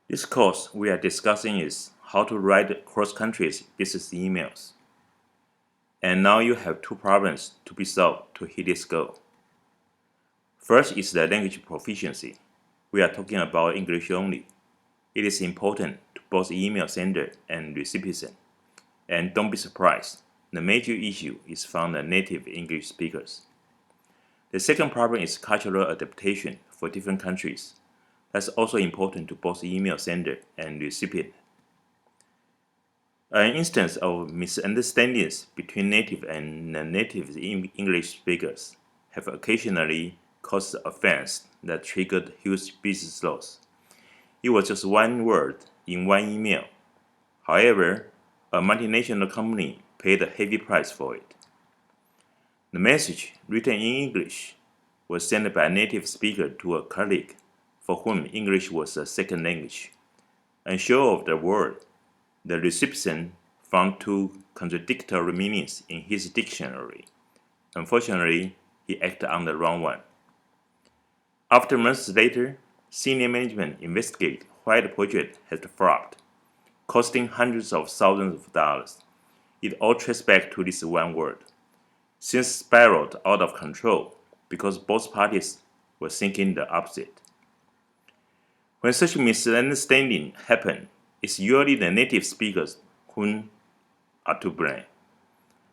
This course we are discussing is how to write cross-country business emails. And now you have two problems to be solved to hit this goal. First is the language proficiency. We are talking about English only. It is important to both email sender and recipient. And don't be surprised, the major issue is from the native English speakers. The second problem is cultural adaptation for different countries. That's also important to both email sender and recipient. An instance of misunderstandings between native and non-native English speakers have occasionally caused offense that triggered huge business loss. It was just one word in one email. However, a multinational company paid a heavy price for it. The message, written in English, was sent by a native speaker to a colleague for whom English was a second language. Unsure of the word, the recipient found two contradictory meanings in his dictionary. Unfortunately, he acted on the wrong one. After months later, senior management investigated why the project had flopped, costing hundreds of thousands of dollars. It all traced back to this one word. Things spiraled out of control because both parties were thinking the opposite. When such misunderstanding happen, it's usually the native speakers who are to blame.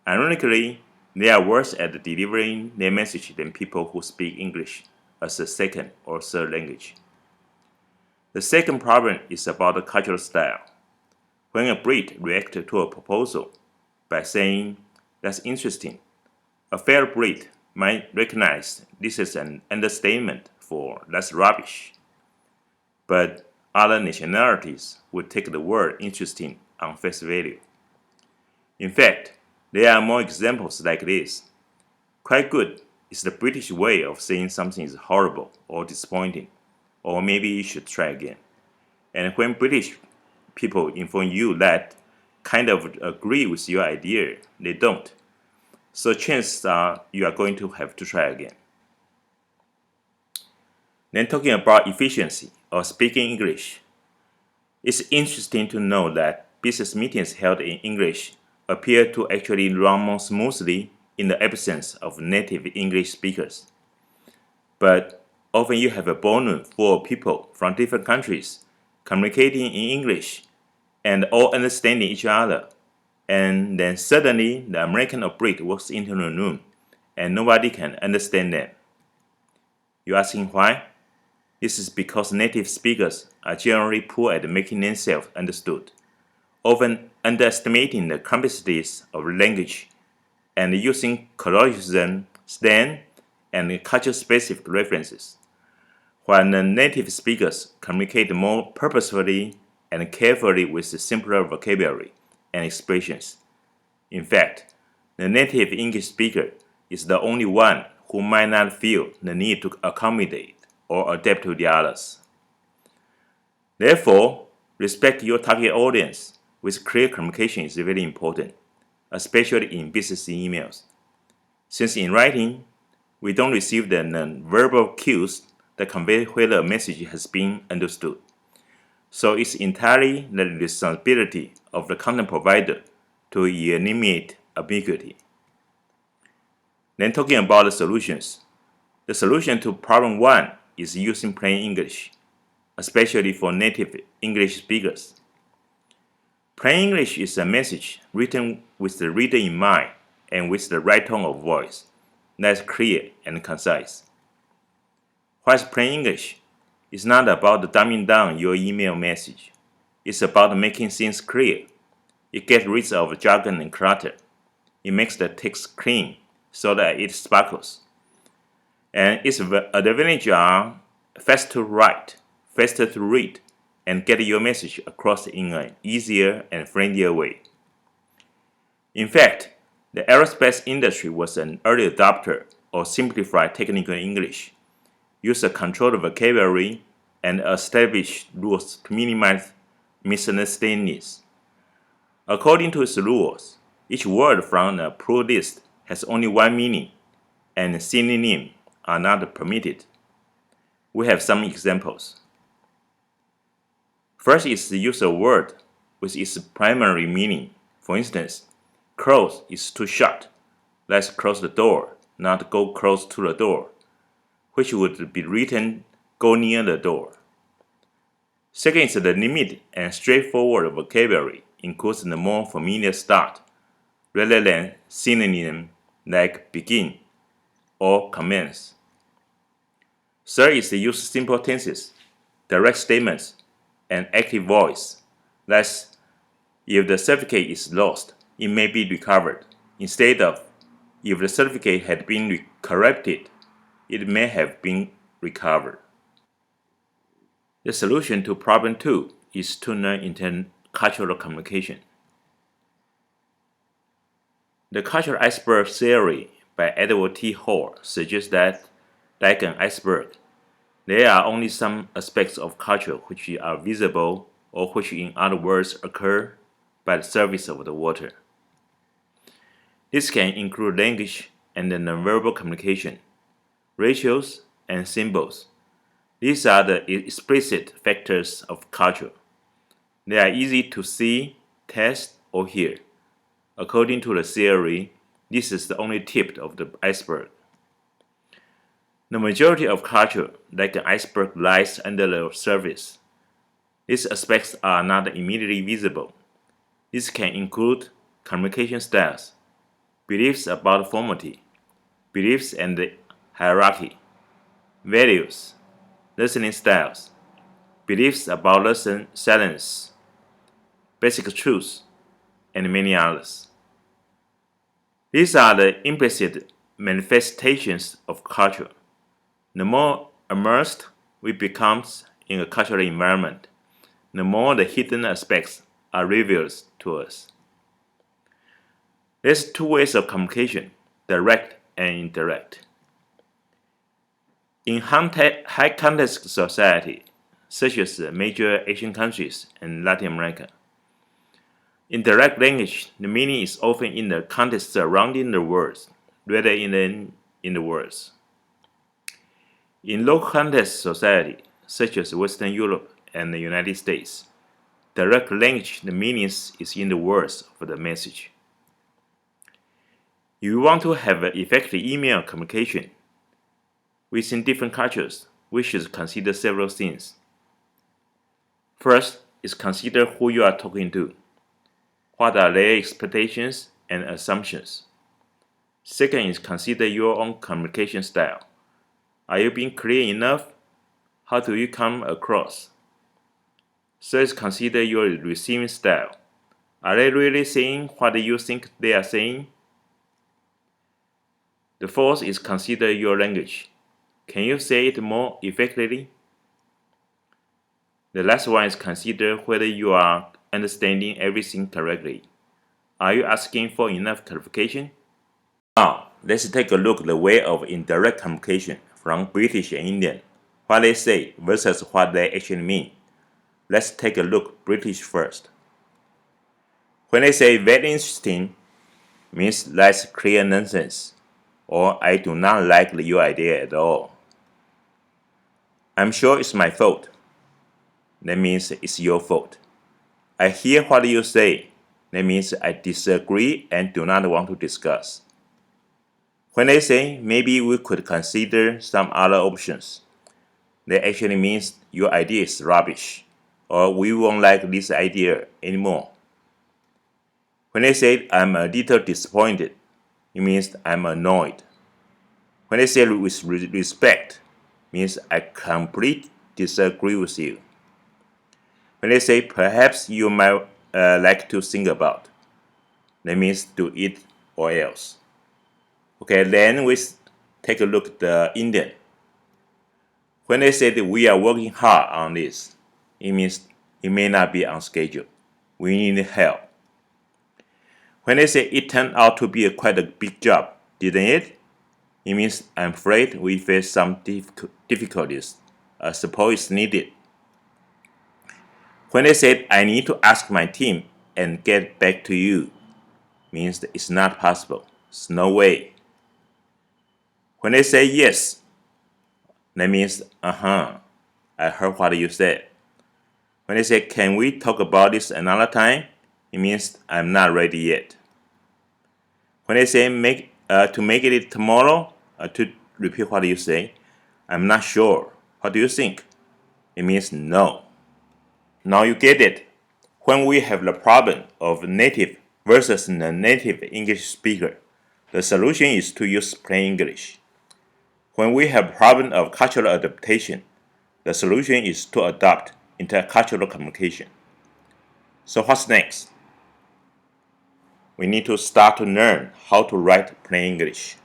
Ironically, they are worse at delivering their message than people who speak English as a second or third language. The second problem is about the cultural style. When a Brit reacts to a proposal by saying, "That's interesting," a fair Brit might recognize this as an understatement for "that's rubbish." But other nationalities would take the word interesting on face value. In fact, there are more examples like this. Quite good is the British way of saying something is horrible or disappointing, or maybe you should try again. And when British people inform you that kind of agree with your idea, they don't. So chances are you are going to have to try again. Then talking about efficiency or speaking English. It's interesting to know that business meetings held in English appear to actually run more smoothly in the absence of native English speakers. But often you have a ballroom full of people from different countries communicating in English and all understanding each other. And then suddenly the American or Brit walks into the room and nobody can understand them. You're asking why? This is because native speakers are generally poor at making themselves understood, often underestimating the complexities of language and using colloquialism, slang, and culture-specific references, while the native speakers communicate more purposefully and carefully with simpler vocabulary and expressions. In fact, the native English speaker is the only one who might not feel the need to accommodate or adapt to the others. Therefore, respect your target audience with clear communication is very important, especially in business emails. Since in writing, we don't receive the non-verbal cues that convey whether a message has been understood. So it's entirely the responsibility of the content provider to eliminate ambiguity. Then talking about the solutions. The solution to problem 1 is using plain English, especially for native English speakers. Plain English is a message written with the reader in mind and with the right tone of voice that's clear and concise. Whilst plain English is not about dumbing down your email message, it's about making things clear. It gets rid of jargon and clutter. It makes the text clean so that it sparkles. And its advantages are fast to write, faster to read, and get your message across in an easier and friendlier way. In fact, the aerospace industry was an early adopter of simplified technical English, used a controlled vocabulary, and established rules to minimize misunderstandings. According to its rules, each word from a approved list has only one meaning, and synonyms are not permitted. We have some examples. First is the use of word with its primary meaning. For instance, close is to shut. Let's close the door, not go close to the door, which would be written go near the door. Second is the limited and straightforward vocabulary includes the more familiar start, rather than synonym like begin or commence. Third is the use of simple tenses, direct statements, and active voice. Thus, if the certificate is lost, it may be recovered, instead of if the certificate had been corrupted, it may have been recovered. The solution to problem 2 is to learn intercultural communication. The cultural iceberg theory by Edward T. Hall suggests that, like an iceberg, there are only some aspects of culture which are visible or which in other words occur by the surface of the water. This can include language and nonverbal communication, rituals, and symbols. These are the explicit factors of culture. They are easy to see, taste, or hear. According to the theory, this is the only tip of the iceberg. The majority of culture, like an iceberg, lies under the surface. These aspects are not immediately visible. This can include communication styles, beliefs about formality, beliefs and hierarchy, values, listening styles, beliefs about silence, basic truths, and many others. These are the implicit manifestations of culture. The more immersed we become in a cultural environment, the more the hidden aspects are revealed to us. There's two ways of communication, direct and indirect. In high context society, such as major Asian countries and Latin America, in direct language, the meaning is often in the context surrounding the words, rather than in the words. In low context society, such as Western Europe and the United States, direct language, the meaning is in the words of the message. If you want to have effective email communication within different cultures, we should consider several things. First is consider who you are talking to. What are their expectations and assumptions? Second is consider your own communication style. Are you being clear enough? How do you come across? Third is consider your receiving style. Are they really saying what you think they are saying? The fourth is consider your language. Can you say it more effectively? The last one is consider whether you are understanding everything correctly. Are you asking for enough clarification? Now, let's take a look at the way of indirect communication from British and Indian, what they say versus what they actually mean. Let's take a look British first. When they say very interesting, means that's clear nonsense, or I do not like your idea at all. I'm sure it's my fault. That means it's your fault. I hear what you say. That means I disagree and do not want to discuss. When they say maybe we could consider some other options, that actually means your idea is rubbish, or we won't like this idea anymore. When they say I'm a little disappointed, it means I'm annoyed. When they say with respect, means I completely disagree with you. When they say perhaps you might like to think about, that means do it or else. Okay, then we take a look at the Indian. When they say that we are working hard on this, it means it may not be on schedule. We need help. When they say it turned out to be quite a big job, didn't it? It means I'm afraid we face some difficulties. Support is needed. When they said I need to ask my team and get back to you, means that it's not possible. It's no way. When they say yes, that means I heard what you said. When they say, can we talk about this another time? It means I'm not ready yet. When they say to make it tomorrow, to repeat what you say, I'm not sure. What do you think? It means no. Now you get it. When we have the problem of native versus non-native English speaker, the solution is to use plain English. When we have problem of cultural adaptation, the solution is to adopt intercultural communication. So what's next? We need to start to learn how to write plain English.